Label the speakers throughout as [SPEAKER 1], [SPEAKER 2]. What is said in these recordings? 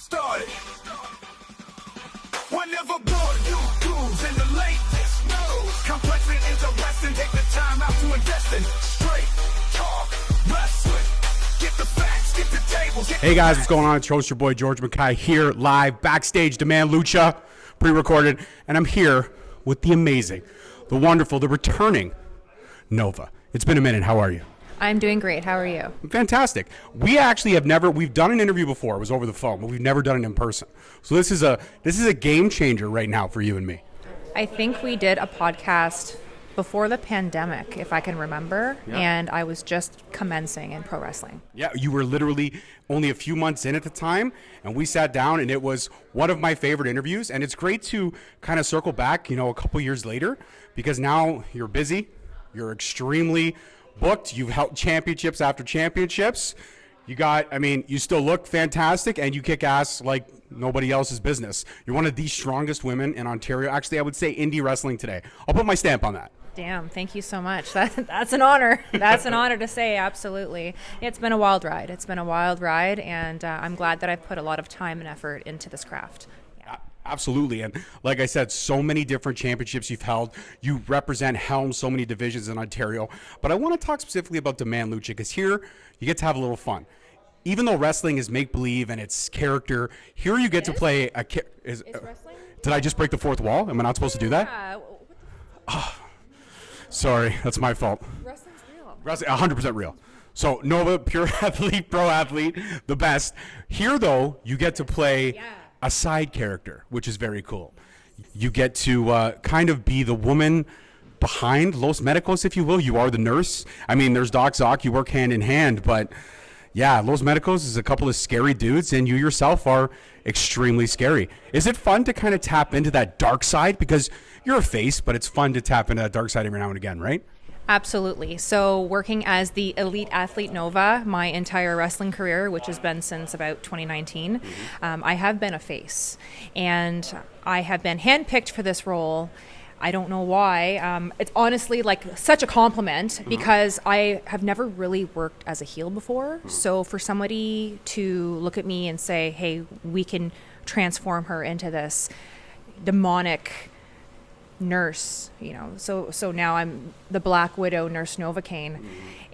[SPEAKER 1] get started. Whenever born, you grooves in the latest news. Complex and interesting, take the time out to invest in straight talk wrestling. Get the facts, get the tables.
[SPEAKER 2] Hey guys, what's going on? It's your host, your boy George Mackay here, live backstage Demand Lucha, pre-recorded, and I'm here with the amazing, the wonderful, the returning Nova. It's been a minute. How are you?
[SPEAKER 3] I'm doing great. How are you?
[SPEAKER 2] Fantastic. We actually have we've done an interview before. It was over the phone, but we've never done it in person. So this is a game changer right now for you and me.
[SPEAKER 3] I think we did a podcast before the pandemic, if I can remember, and I was just commencing in pro wrestling.
[SPEAKER 2] Yeah, you were literally only a few months in at the time, and we sat down, and it was one of my favorite interviews, and it's great to kind of circle back, a couple years later, because now you're busy, you're extremely booked, you've held championships after championships, you still look fantastic, and you kick ass like nobody else's business. You're one of the strongest women in Ontario. Actually, I would say indie wrestling today. I'll put my stamp on that.
[SPEAKER 3] Damn, thank you so much. That's an honor. That's an honor to say, absolutely. It's been a wild ride. And I'm glad that I've put a lot of time and effort into this craft.
[SPEAKER 2] Absolutely. And like I said, so many different championships you've held. You represent so many divisions in Ontario. But I want to talk specifically about Demand Lucha, because here you get to have a little fun. Even though wrestling is make-believe and it's character, here you get to play a
[SPEAKER 3] wrestling?
[SPEAKER 2] Did I just break the fourth wall? Am I not supposed to do that?
[SPEAKER 3] Yeah.
[SPEAKER 2] Sorry, that's my fault.
[SPEAKER 3] Wrestling's real.
[SPEAKER 2] Wrestling, 100% real. So Nova, pure athlete, pro athlete, the best. Here, though, you get to play a side character, which is very cool. You get to kind of be the woman behind Los Medicos, if you will. You are the nurse. I mean, there's Doc Zoc. You work hand in hand, but yeah, Los Medicos is a couple of scary dudes, and you yourself are extremely scary. Is it fun to kind of tap into that dark side? Because you're a face, but it's fun to tap into that dark side every now and again, right?
[SPEAKER 3] Absolutely. So working as the elite athlete Nova, my entire wrestling career, which has been since about 2019, I have been a face. And I have been handpicked for this role. I don't know why. It's honestly like such a compliment, because I have never really worked as a heel before. So for somebody to look at me and say, hey, we can transform her into this demonic nurse, so now I'm the Black Widow, Nurse Novacaine,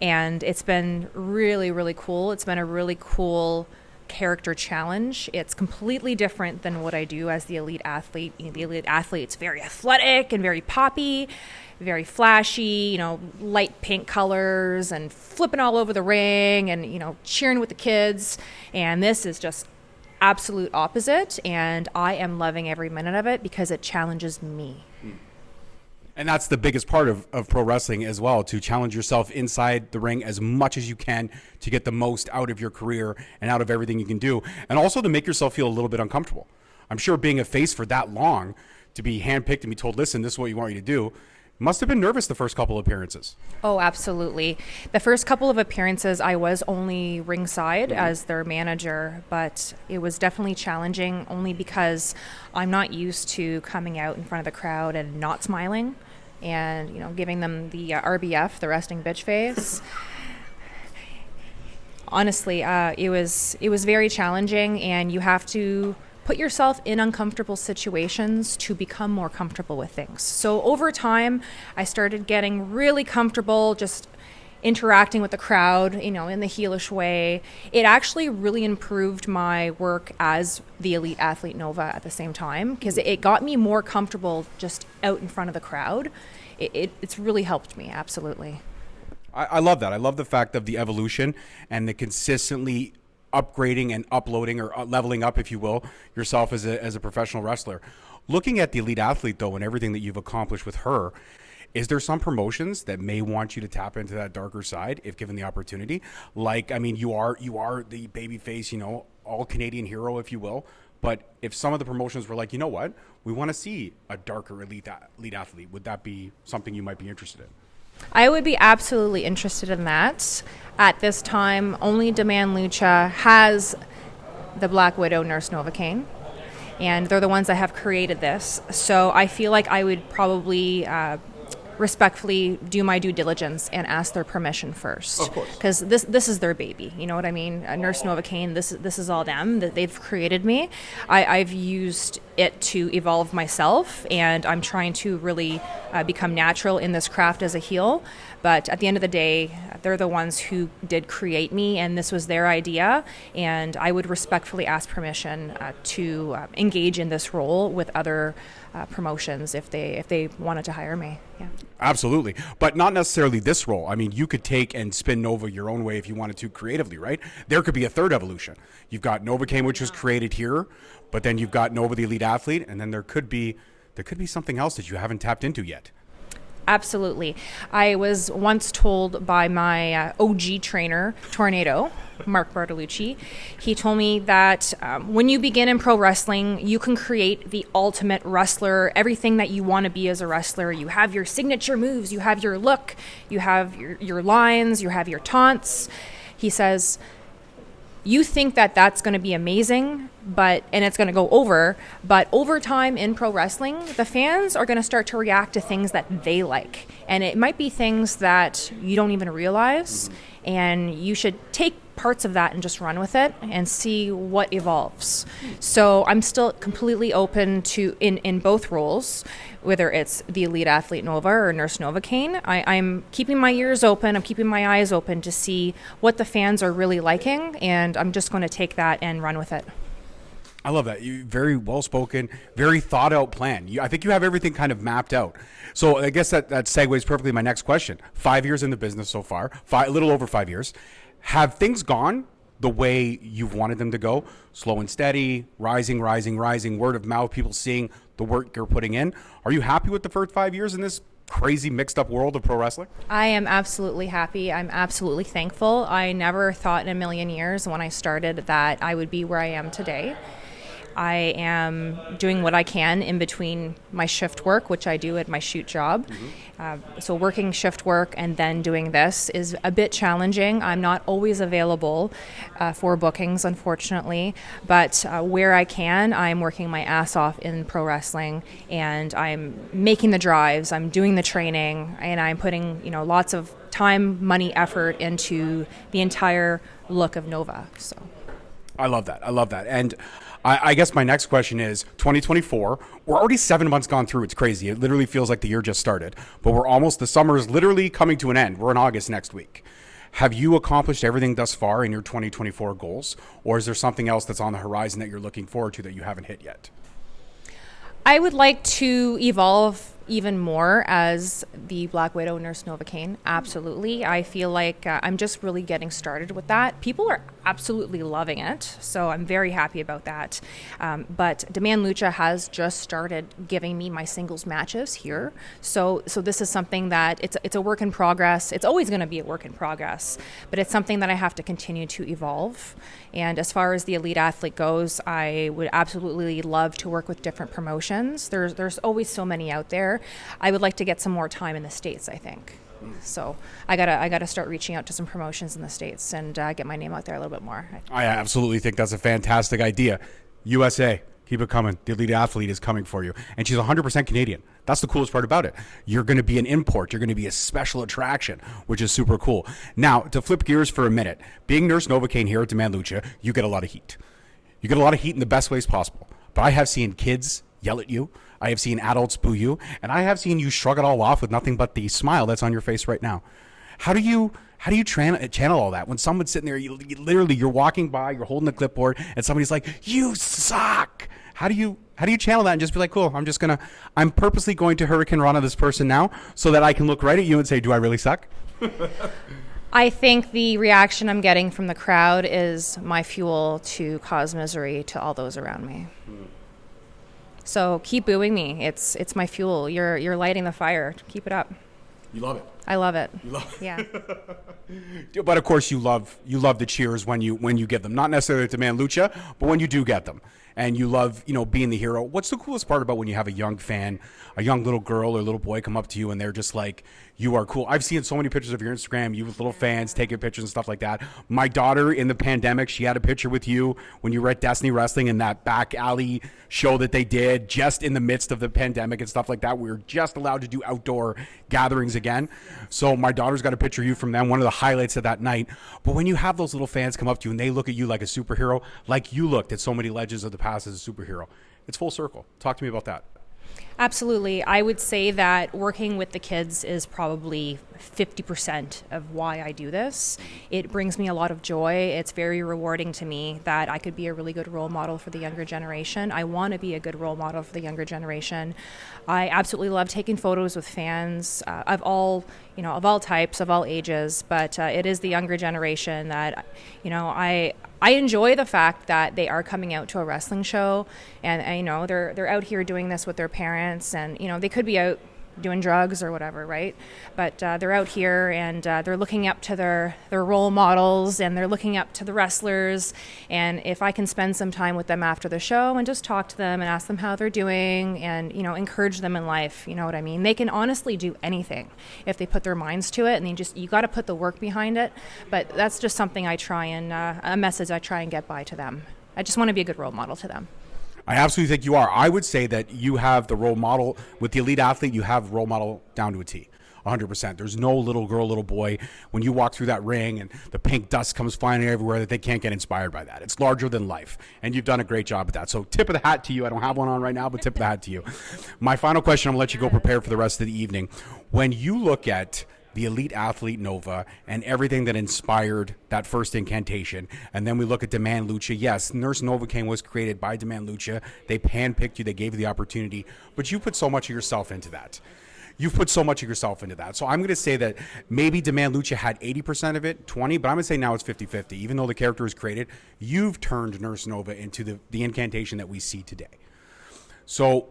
[SPEAKER 3] and it's been really, really cool. It's been a really cool character challenge. It's completely different than what I do as the elite athlete. The elite athlete's very athletic and very poppy, very flashy, light pink colors and flipping all over the ring and, cheering with the kids. And this is just absolute opposite, and I am loving every minute of it because it challenges me.
[SPEAKER 2] And that's the biggest part of pro wrestling as well, to challenge yourself inside the ring as much as you can to get the most out of your career and out of everything you can do. And also to make yourself feel a little bit uncomfortable. I'm sure being a face for that long, to be handpicked and be told, listen, this is what you want you to do, must have been nervous the first couple of appearances.
[SPEAKER 3] Oh, absolutely. The first couple of appearances, I was only ringside as their manager, but it was definitely challenging only because I'm not used to coming out in front of the crowd and not smiling and, giving them the RBF, the resting bitch face. Honestly, it was very challenging, and you have to put yourself in uncomfortable situations to become more comfortable with things. So over time, I started getting really comfortable just interacting with the crowd, in the heelish way. It actually really improved my work as the elite athlete Nova at the same time, because it got me more comfortable just out in front of the crowd. It's really helped me, absolutely.
[SPEAKER 2] I love that. I love the fact of the evolution and the consistently upgrading and uploading, or leveling up, if you will, yourself as a professional wrestler. Looking at the elite athlete, though, and everything that you've accomplished with her, is there some promotions that may want you to tap into that darker side if given the opportunity? Like, you are the babyface, all Canadian hero, if you will. But if some of the promotions were like, you know what, we want to see a darker elite athlete, would that be something you might be interested in?
[SPEAKER 3] I would be absolutely interested in that. At this time, only Demand Lucha has the Black Widow, Nurse Novacaine, and they're the ones that have created this. So I feel like I would probably respectfully do my due diligence and ask their permission first.
[SPEAKER 2] Of course.
[SPEAKER 3] Because this is their baby. You know what I mean? Nurse Novacaine, this is all them. That they've created me. I've used it to evolve myself, and I'm trying to really become natural in this craft as a heel. But at the end of the day, they're the ones who did create me, and this was their idea. And I would respectfully ask permission to engage in this role with other promotions if they wanted to hire me. Yeah.
[SPEAKER 2] Absolutely. But not necessarily this role. I mean, you could take and spin Nova your own way if you wanted to creatively, right? There could be a third evolution. You've got Novacaine, which was created here, but then you've got Nova, the elite athlete, and then there could be something else that you haven't tapped into yet.
[SPEAKER 3] Absolutely. I was once told by my OG trainer, Tornado, Mark Bartolucci, he told me that when you begin in pro wrestling, you can create the ultimate wrestler, everything that you want to be as a wrestler. You have your signature moves, you have your look, you have your lines, you have your taunts. He says, you think that that's going to be amazing, and it's going to go over, but over time in pro wrestling, the fans are going to start to react to things that they like. And it might be things that you don't even realize, and you should take parts of that and just run with it and see what evolves. So I'm still completely open to, in both roles, whether it's the elite athlete Nova or Nurse Novacaine. I'm keeping my ears open, I'm keeping my eyes open to see what the fans are really liking, and I'm just going to take that and run with it.
[SPEAKER 2] I love that. You very well spoken, very thought out plan. I think you have everything kind of mapped out. So I guess that segues perfectly my next question. 5 years in the business so far, a little over 5 years. Have things gone the way you've wanted them to go? Slow and steady, rising, word of mouth, people seeing the work you're putting in. Are you happy with the first 5 years in this crazy mixed up world of pro wrestling?
[SPEAKER 3] I am absolutely happy. I'm absolutely thankful. I never thought in a million years when I started that I would be where I am today. I am doing what I can in between my shift work, which I do at my shoot job. So working shift work and then doing this is a bit challenging. I'm not always available for bookings, unfortunately, but where I can, I'm working my ass off in pro wrestling, and I'm making the drives, I'm doing the training, and I'm putting lots of time, money, effort into the entire look of Nova. So
[SPEAKER 2] I love that. And I guess my next question is 2024. We're already 7 months gone through. It's crazy. It literally feels like the year just started, but the summer is literally coming to an end. We're in August next week. Have you accomplished everything thus far in your 2024 goals, or is there something else that's on the horizon that you're looking forward to that you haven't hit yet?
[SPEAKER 3] I would like to evolve even more as the Black Widow Nurse Novacaine. Absolutely. I feel like I'm just really getting started with that. People are absolutely loving it, so I'm very happy about that. But Demand Lucha has just started giving me my singles matches here. So this is something that it's a work in progress. It's always going to be a work in progress, but it's something that I have to continue to evolve. And as far as the elite athlete goes, I would absolutely love to work with different promotions. There's always so many out there. I would like to get some more time in the States, I think. So I gotta start reaching out to some promotions in the States and get my name out there a little bit more.
[SPEAKER 2] I absolutely think that's a fantastic idea. USA, keep it coming. The elite athlete is coming for you. And she's 100% Canadian. That's the coolest part about it. You're going to be an import. You're going to be a special attraction, which is super cool. Now, to flip gears for a minute, being Nurse Novacaine here at Demand Lucha, you get a lot of heat. You get a lot of heat in the best ways possible. But I have seen kids yell at you. I have seen adults boo you. And I have seen you shrug it all off with nothing but the smile that's on your face right now. How do you channel all that when someone's sitting there, you're walking by, you're holding the clipboard, and somebody's like, "You suck." How do you channel that and just be like, "Cool, I'm purposely going to Hurricane Rana this person now so that I can look right at you and say, do I really suck?"
[SPEAKER 3] I think the reaction I'm getting from the crowd is my fuel to cause misery to all those around me. So keep booing me. It's my fuel. You're lighting the fire. Keep it up.
[SPEAKER 2] You love it.
[SPEAKER 3] I love it. Yeah.
[SPEAKER 2] But of course, you love the cheers when you get them. Not necessarily at Demand Lucha, but when you do get them, and you love being the hero. What's the coolest part about when you have a young fan, a young little girl or little boy come up to you and they're just like, you are cool? I've seen so many pictures of your Instagram, you with little fans taking pictures and stuff like that. My daughter in the pandemic, she had a picture with you when you were at Destiny Wrestling in that back alley show that they did just in the midst of the pandemic and stuff like that. We were just allowed to do outdoor gatherings again. So my daughter's got a picture of you from them, one of the highlights of that night. But when you have those little fans come up to you and they look at you like a superhero, like you looked at so many legends of the past as a superhero, it's full circle. Talk to me about that.
[SPEAKER 3] Absolutely. I would say that working with the kids is probably 50% of why I do this. It brings me a lot of joy. It's very rewarding to me that I could be a really good role model for the younger generation. I want to be a good role model for the younger generation. I absolutely love taking photos with fans of all types, of all ages, but it is the younger generation that, I enjoy the fact that they are coming out to a wrestling show, and they're out here doing this with their parents, and they could be out doing drugs or whatever, right? But they're out here and they're looking up to their role models, and they're looking up to the wrestlers. And if I can spend some time with them after the show and just talk to them and ask them how they're doing and, encourage them in life, you know what I mean? They can honestly do anything if they put their minds to it, and you got to put the work behind it. But that's just something I try and, a message I try and get by to them. I just want to be a good role model to them.
[SPEAKER 2] I absolutely think you are. I would say that you have the role model with the elite athlete. You have role model down to a T, 100%. There's no little girl, little boy when you walk through that ring and the pink dust comes flying everywhere that they can't get inspired by that. It's larger than life, and you've done a great job at that. So tip of the hat to you. I don't have one on right now, but tip of the hat to you. My final question, I'm going to let you go prepare for the rest of the evening. When you look at the elite athlete Nova and everything that inspired that first incantation, and then we look at Demand Lucha. Yes, Nurse Novacaine was created by Demand Lucha. They handpicked you, they gave you the opportunity, but you put so much of yourself into that. You've put so much of yourself into that. So I'm going to say that maybe Demand Lucha had 80% of it, 20, but I'm going to say now it's 50-50. Even though the character is created, you've turned Nurse Nova into the incantation that we see today. So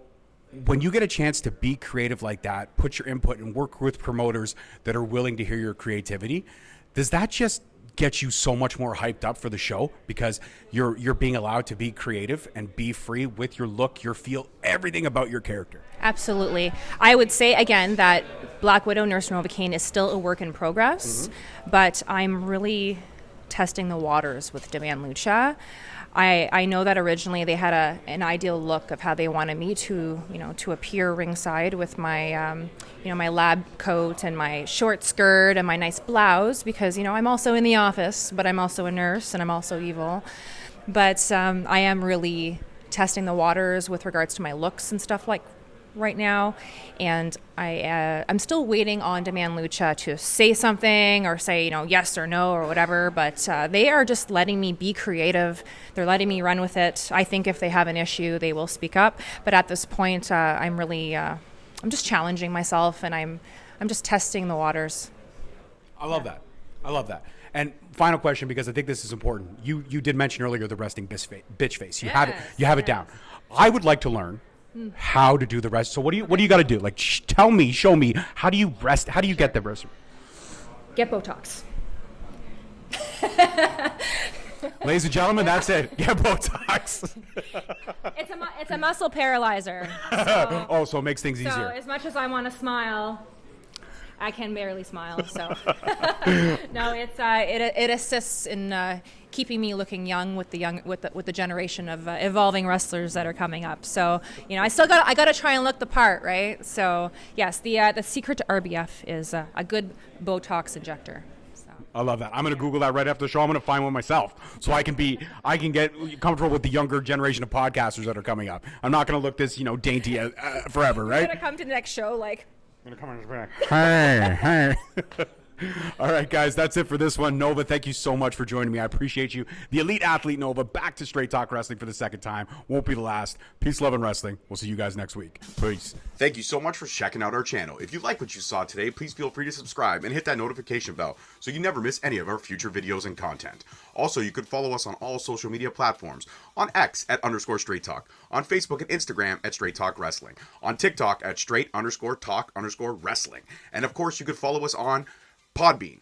[SPEAKER 2] when you get a chance to be creative like that, put your input and work with promoters that are willing to hear your creativity, does that just get you so much more hyped up for the show because you're being allowed to be creative and be free with your look, your feel, everything about your character? Absolutely.
[SPEAKER 3] I would say again that Black Widow Nurse Novacaine is still a work in progress, but I'm really testing the waters with Demand Lucha. I know that originally they had an ideal look of how they wanted me to appear ringside with my my lab coat and my short skirt and my nice blouse because I'm also in the office, but I'm also a nurse and I'm also evil. But I am really testing the waters with regards to my looks and stuff like right now, and I'm still waiting on Demand Lucha to say something or say yes or no or whatever, but they are just letting me be creative. They're letting me run with it. I think if they have an issue they will speak up, but at this point I'm really I'm just challenging myself, and I'm just testing the waters.
[SPEAKER 2] I love that. And final question, because I think this is important. You did mention earlier the resting bitch face. You have it down. I would like to learn how to do the rest. So what do you got to do? Like, tell me, show me. How do you rest? How do you get the rest?
[SPEAKER 3] Get Botox.
[SPEAKER 2] Ladies and gentlemen, that's it. Get Botox.
[SPEAKER 3] It's a muscle paralyzer. So,
[SPEAKER 2] so it makes things easier.
[SPEAKER 3] So as much as I want to smile, I can barely smile. So no, it assists in keeping me looking young with the generation of evolving wrestlers that are coming up. So I got to try and look the part, right? So yes, the secret to RBF is a good Botox injector. So.
[SPEAKER 2] I love that. I'm going to Google that right after the show. I'm going to find one myself so I can get comfortable with the younger generation of podcasters that are coming up. I'm not going to look this dainty forever, right?
[SPEAKER 3] You're going to come to the next show like.
[SPEAKER 2] I'm going to come in back. Hey. All right, guys, that's it for this one. Nova, thank you so much for joining me. I appreciate you. The Elite Athlete Nova back to Straight Talk Wrestling for the second time. Won't be the last. Peace, love, and wrestling. We'll see you guys next week. Peace.
[SPEAKER 4] Thank you so much for checking out our channel. If you like what you saw today, please feel free to subscribe and hit that notification bell so you never miss any of our future videos and content. Also, you could follow us on all social media platforms. On X at _Straight Talk. On Facebook and Instagram at Straight Talk Wrestling. On TikTok at Straight_Talk_Wrestling. And of course, you could follow us on Podbean,